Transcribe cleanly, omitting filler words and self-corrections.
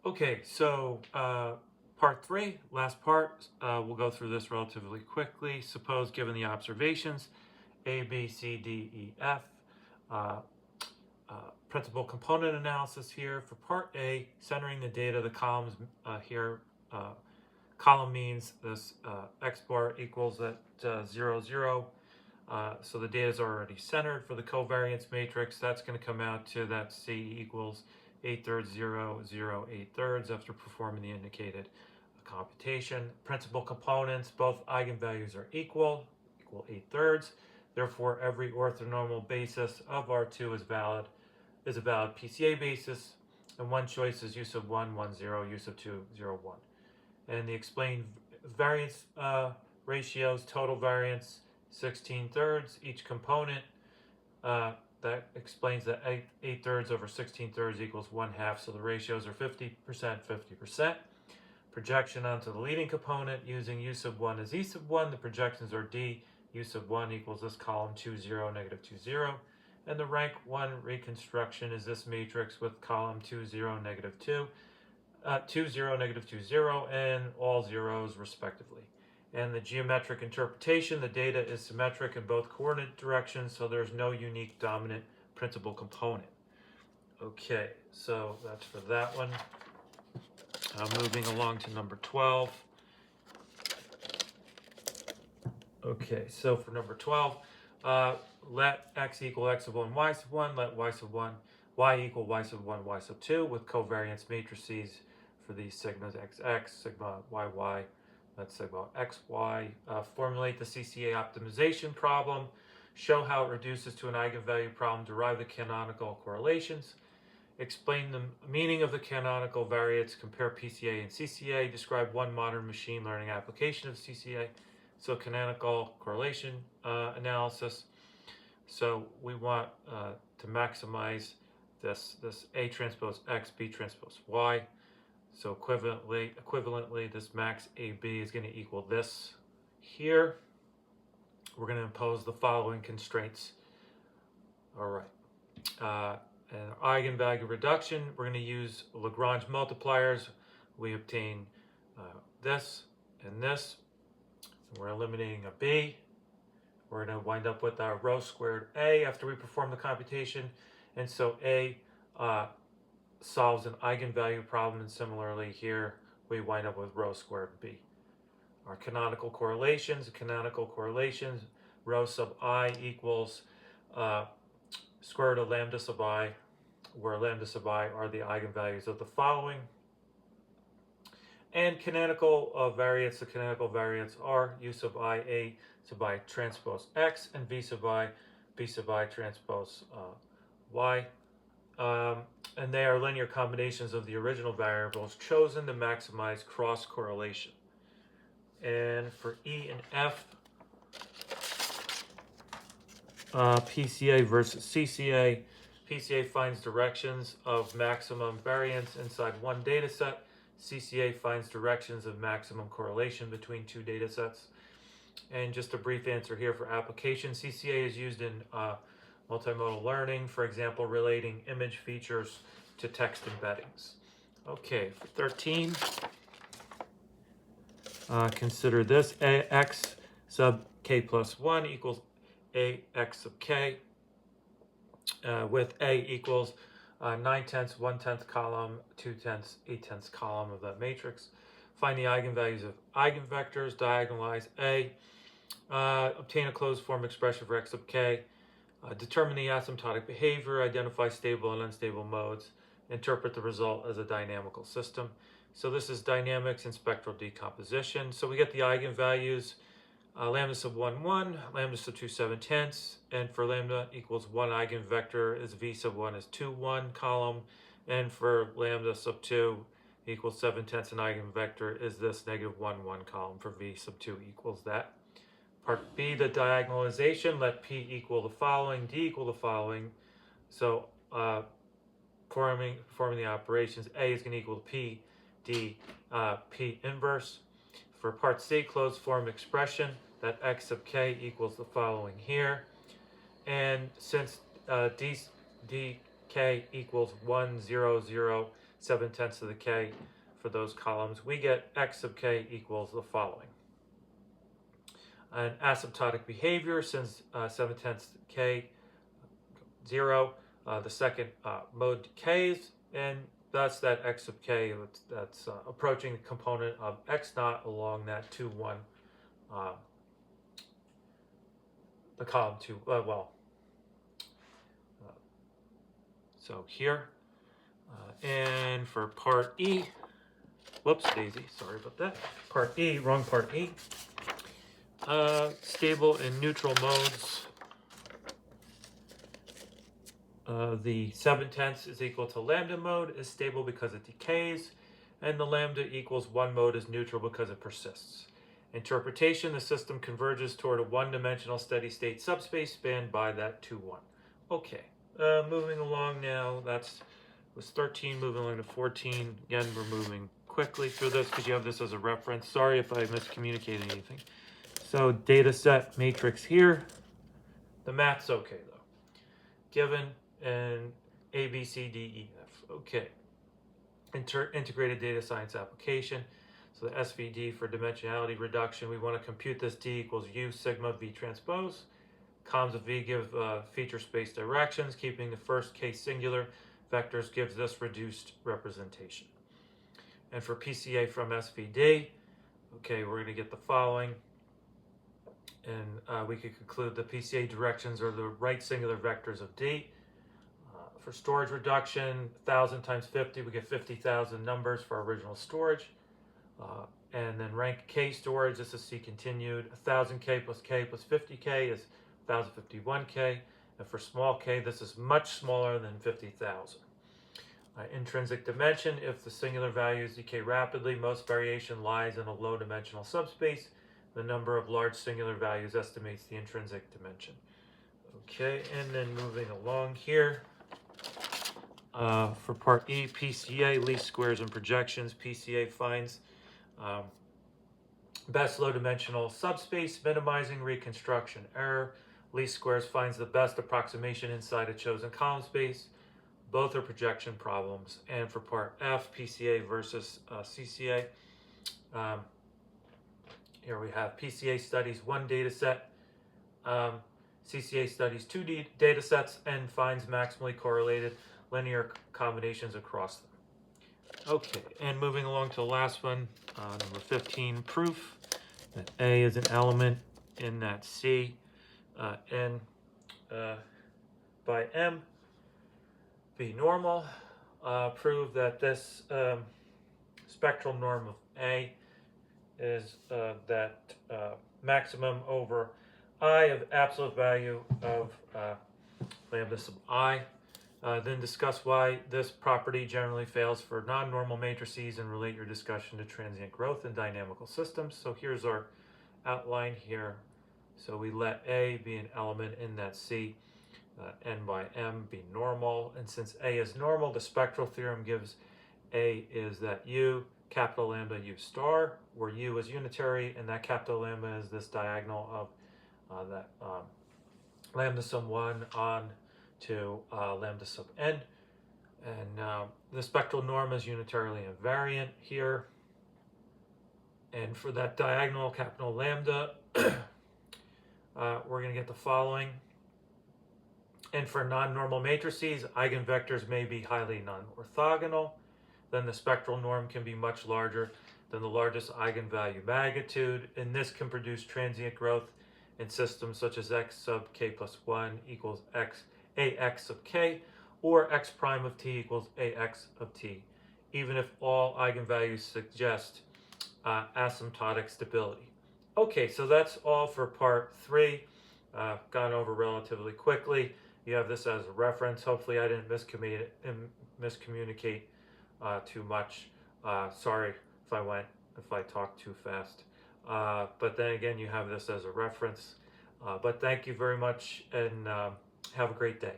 Okay, so part three, last part, we'll go through this relatively quickly. Suppose given the observations, A, B, C, D, E, F, uh, principal component analysis here. For part A, centering the data, the columns here, column means this x bar equals that 0, 0. So the data is already centered. For the covariance matrix, that's going to come out to that C equals 8/3, 0, 0, 8/3 after performing the indicated computation. Principal components, both eigenvalues are equal 8/3. Therefore, every orthonormal basis of R2 is a valid PCA basis, and one choice is use of 1, 1, 0, use of 2, 0, 1. And the explained variance ratios, total variance 16/3, each component. That explains that 8/3 over 16/3 equals 1/2, so the ratios are 50%, 50%. Projection onto the leading component using U sub 1 as E sub 1. The projections are D, U sub 1 equals this column 2, 0, negative 2, 0. And the rank 1 reconstruction is this matrix with column 2, 0, negative 2, 2, 0, negative 2, 0, and all zeros respectively. And the geometric interpretation, the data is symmetric in both coordinate directions, so there's no unique dominant principal component. Okay, so that's for that one. Moving along to number 12. Okay, so for number 12, let x equal x sub 1, y sub 1, let y sub 1, y equal y sub 1, y sub 2 with covariance matrices for these sigmas xx, sigma yy, that's sigma xy. Formulate the CCA optimization problem, show how it reduces to an eigenvalue problem, derive the canonical correlations, explain the meaning of the canonical variates, compare PCA and CCA, describe one modern machine learning application of CCA. So canonical correlation analysis. So we want to maximize this A transpose X, B transpose Y. So equivalently, this max AB is going to equal this here. We're going to impose the following constraints. All right. And eigenvalue reduction, we're going to use Lagrange multipliers. We obtain this and this. We're eliminating a B. We're going to wind up with our rho squared A after we perform the computation. And so A solves an eigenvalue problem, and similarly here we wind up with rho squared B. Our canonical correlations, rho sub I equals square root of lambda sub I, where lambda sub I are the eigenvalues of the following. And canonical variates, the canonical variates are U sub I, A sub I transpose X, and V sub I, B sub I transpose Y. And they are linear combinations of the original variables chosen to maximize cross correlation. And for E and F, PCA versus CCA. PCA finds directions of maximum variance inside one data set. CCA finds directions of maximum correlation between two data sets. And just a brief answer here for application. CCA is used in multimodal learning, for example, relating image features to text embeddings. Okay, for 13, consider this. Ax sub k plus 1 equals Ax sub k, with A equals 9/10, 1/10 column, 2/10, 8/10 column of that matrix. Find the eigenvalues of eigenvectors, diagonalize A, obtain a closed form expression for x sub k, determine the asymptotic behavior, identify stable and unstable modes, interpret the result as a dynamical system. So this is dynamics and spectral decomposition. So we get the eigenvalues, lambda sub 1, 1, lambda sub 2, 7/10, and for lambda equals 1 eigenvector is V sub 1 is 2, 1 column, and for lambda sub 2 equals 7/10 an eigenvector is this negative 1, 1 column for V sub 2 equals that. Part B, the diagonalization, let P equal the following, D equal the following. So performing the operations, A is going to equal P, D, P inverse. For part C, closed form expression, that x sub k equals the following here. And since dk equals 1, 0, 0, 7/10 of the k for those columns, we get x sub k equals the following. An asymptotic behavior, since 7/10 k 0, the second mode decays, and thus that x sub k that's approaching the component of x naught along that 2, 1, the column 2, so here, and for part E, whoops, daisy, sorry about that. Part E, wrong part E. Stable in neutral modes. The 7/10 is equal to lambda mode is stable because it decays, and the lambda equals 1 mode is neutral because it persists. Interpretation, the system converges toward a one-dimensional steady state subspace spanned by that 2, 1. Okay, moving along now, was 13, moving along to 14. Again, we're moving quickly through this because you have this as a reference. Sorry if I miscommunicated anything. So data set matrix here. The math's okay though. Given an A, B, C, D, E, F. Okay. Integrated data science application. So the SVD for dimensionality reduction, we want to compute this D equals U sigma V transpose. Columns of V give feature space directions. Keeping the first case singular vectors gives this reduced representation. And for PCA from SVD, okay, we're going to get the following. And we could conclude the PCA directions are the right singular vectors of D. For storage reduction, 1,000 times 50, we get 50,000 numbers for our original storage. And then rank K storage, this is C continued. 1,000K plus K plus 50K is 1,051K. And for small k, this is much smaller than 50,000. Intrinsic dimension, if the singular values decay rapidly, most variation lies in a low dimensional subspace. The number of large singular values estimates the intrinsic dimension. Okay, and then moving along here. For part E, PCA, least squares and projections. PCA finds best low dimensional subspace, minimizing reconstruction error. Least squares finds the best approximation inside a chosen column space. Both are projection problems. And for part F, PCA versus CCA, here we have PCA studies 1 data set, CCA studies 2 data sets, and finds maximally correlated linear combinations across them. Okay, and moving along to the last one, number 15, proof that A is an element in that C, N by M be normal. Prove that this spectral norm of A is that maximum over I of absolute value of lambda sub I. Then discuss why this property generally fails for non-normal matrices and relate your discussion to transient growth in dynamical systems. So here's our outline here. So we let A be an element in that C, N by M be normal. And since A is normal, the spectral theorem gives A is that U, capital lambda U star, where U is unitary, and that capital lambda is this diagonal of that lambda sub 1 on to lambda sub n. And the spectral norm is unitarily invariant here. And for that diagonal capital lambda, we're going to get the following. And for non-normal matrices, eigenvectors may be highly non-orthogonal. Then the spectral norm can be much larger than the largest eigenvalue magnitude. And this can produce transient growth in systems such as x sub k plus 1 equals ax sub k, or x prime of t equals ax of t, even if all eigenvalues suggest asymptotic stability. Okay, so that's all for part 3. Gone over relatively quickly. You have this as a reference. Hopefully I didn't miscommunicate too much. Sorry if I talked too fast. But then again, you have this as a reference. But thank you very much, and have a great day.